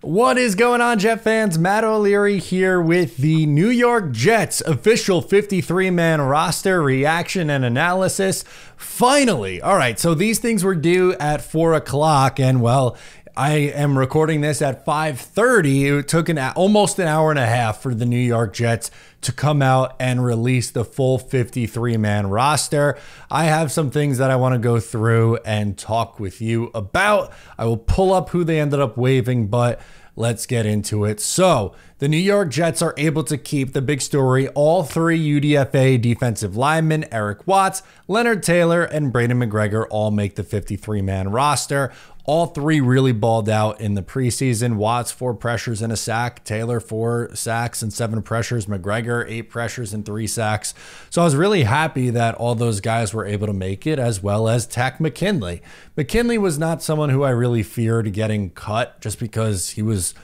What is going on, Jet fans? Matt O'Leary here with the New York Jets official 53-man roster reaction and analysis. Finally. All right, so these things were due at 4 o'clock, and well, I am recording this at 5:30. It took almost an hour and a half for the New York Jets to come out and release the full 53-man roster. I have some things that I want to go through and talk with you about. I will pull up who they ended up waiving, but let's get into it. So the New York Jets are able to keep the big story. All three UDFA defensive linemen, Eric Watts, Leonard Taylor, and Braden McGregor all make the 53-man roster. All three really balled out in the preseason. Watts, 4 pressures and a sack. Taylor, 4 sacks and 7 pressures. McGregor, 8 pressures and 3 sacks. So I was really happy that all those guys were able to make it, as well as Takk McKinley. McKinley was not someone who I really feared getting cut just because he was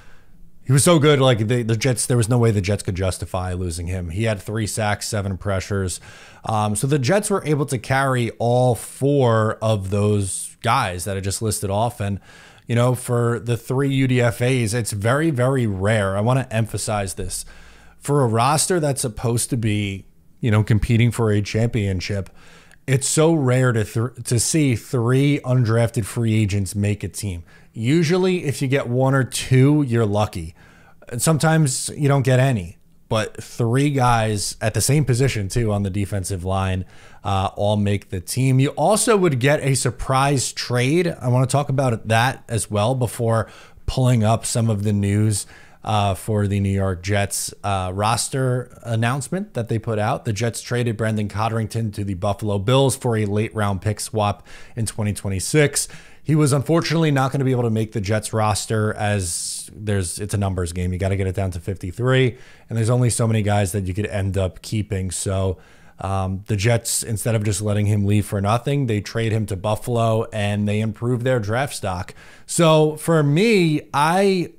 so good. Like the Jets, there was no way the Jets could justify losing him. He had 3 sacks, 7 pressures. So the Jets were able to carry all 4 of those guys that I just listed off. And, you know, for the 3 UDFAs, it's very, very rare. I want to emphasize this. For a roster that's supposed to be, you know, competing for a championship, it's so rare to see 3 undrafted free agents make a team. Usually, if you get 1 or 2, you're lucky. And sometimes you don't get any. But 3 guys at the same position, too, on the defensive line all make the team. You also would get a surprise trade. I want to talk about that as well before pulling up some of the news for the New York Jets roster announcement that they put out. The Jets traded Brandon Codrington to the Buffalo Bills for a late-round pick swap in 2026. He was unfortunately not going to be able to make the Jets roster, as it's a numbers game. You got to get it down to 53, and there's only so many guys that you could end up keeping. So the Jets, instead of just letting him leave for nothing, they trade him to Buffalo and they improve their draft stock. So for me, I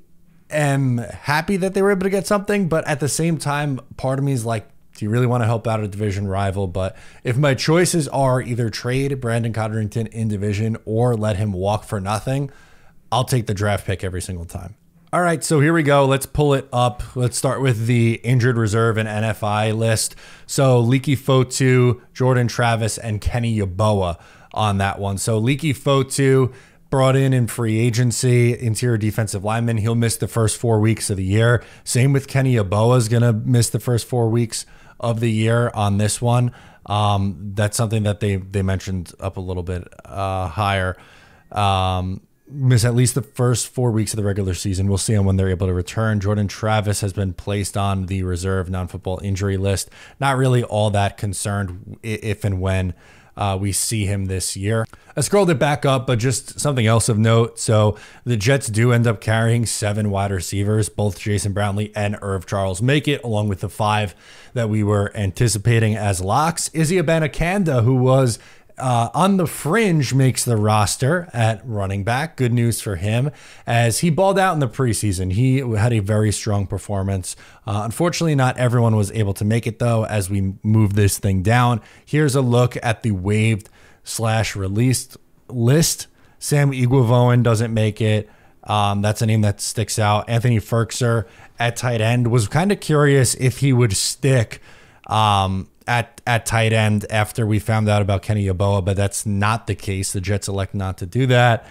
am happy that they were able to get something, but at the same time, part of me is like, do you really want to help out a division rival? But if my choices are either trade Brandon Codrington in division or let him walk for nothing, I'll take the draft pick every single time. All right, so here we go. Let's pull it up. Let's start with the injured reserve and NFI list. So Leaky Fotu, Jordan Travis, and Kenny Yeboah on that one. So Leaky Fotu, brought in free agency, interior defensive lineman. He'll miss the first 4 weeks of the year. Same with Kenny Yeboah, is going to miss the first 4 weeks of the year on this one. That's something that they mentioned up a little bit higher. Miss at least the first 4 weeks of the regular season. We'll see when they're able to return. Jordan Travis has been placed on the reserve non-football injury list. Not really all that concerned if and when we see him this year. I scrolled it back up, but just something else of note. So the Jets do end up carrying 7 wide receivers. Both Jason Brownlee and Irv Charles make it, along with the 5 that we were anticipating as locks. Izzy Abanikanda, who was on the fringe, makes the roster at running back. Good news for him, as he balled out in the preseason. He had a very strong performance. Unfortunately, not everyone was able to make it, though, as we move this thing down. Here's a look at the waived/released list. Sam Iguavoen doesn't make it. That's a name that sticks out. Anthony Ferkser at tight end. Was kind of curious if he would stick at tight end after we found out about Kenny Yeboah, but that's not the case. The Jets elect not to do that.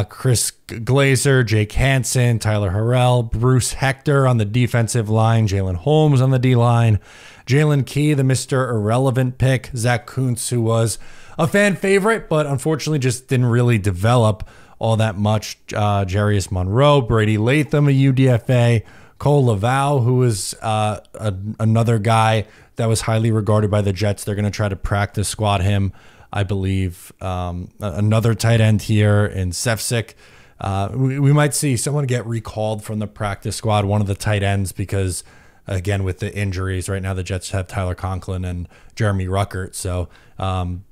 Chris Glazer, Jake Hansen, Tyler Harrell, Bruce Hector on the defensive line, Jalen Holmes on the D-line, Jalen Key, the Mr. Irrelevant pick, Zach Kuntz, who was a fan favorite, but unfortunately just didn't really develop all that much, Jarius Monroe, Brady Latham, a UDFA, Cole Laval, who is another guy that was highly regarded by the Jets. They're going to try to practice squad him, I believe. Another tight end here in Sefcik. We might see someone get recalled from the practice squad, one of the tight ends, because, again, with the injuries right now, the Jets have Tyler Conklin and Jeremy Ruckert. So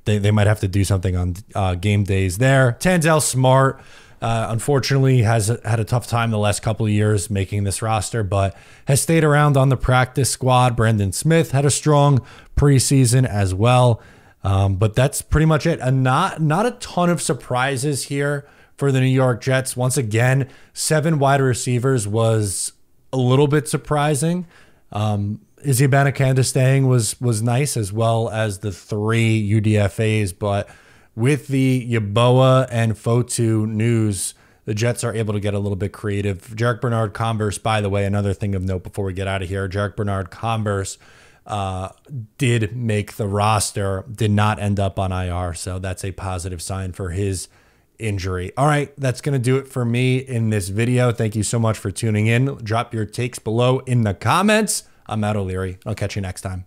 they might have to do something on game days there. Tanzel Smart, unfortunately, has had a tough time the last couple of years making this roster, but has stayed around on the practice squad. Brandon Smith had a strong preseason as well. But that's pretty much it. And not a ton of surprises here for the New York Jets. Once again, 7 wide receivers was a little bit surprising. Izzy Abanikanda staying was nice, as well as the 3 UDFAs. But with the Yeboah and Fotu news, the Jets are able to get a little bit creative. Jarek Bernard-Converse, by the way, another thing of note before we get out of here, Jarek Bernard-Converse did make the roster, did not end up on IR. So that's a positive sign for his injury. All right, that's going to do it for me in this video. Thank you so much for tuning in. Drop your takes below in the comments. I'm Matt O'Leary. I'll catch you next time.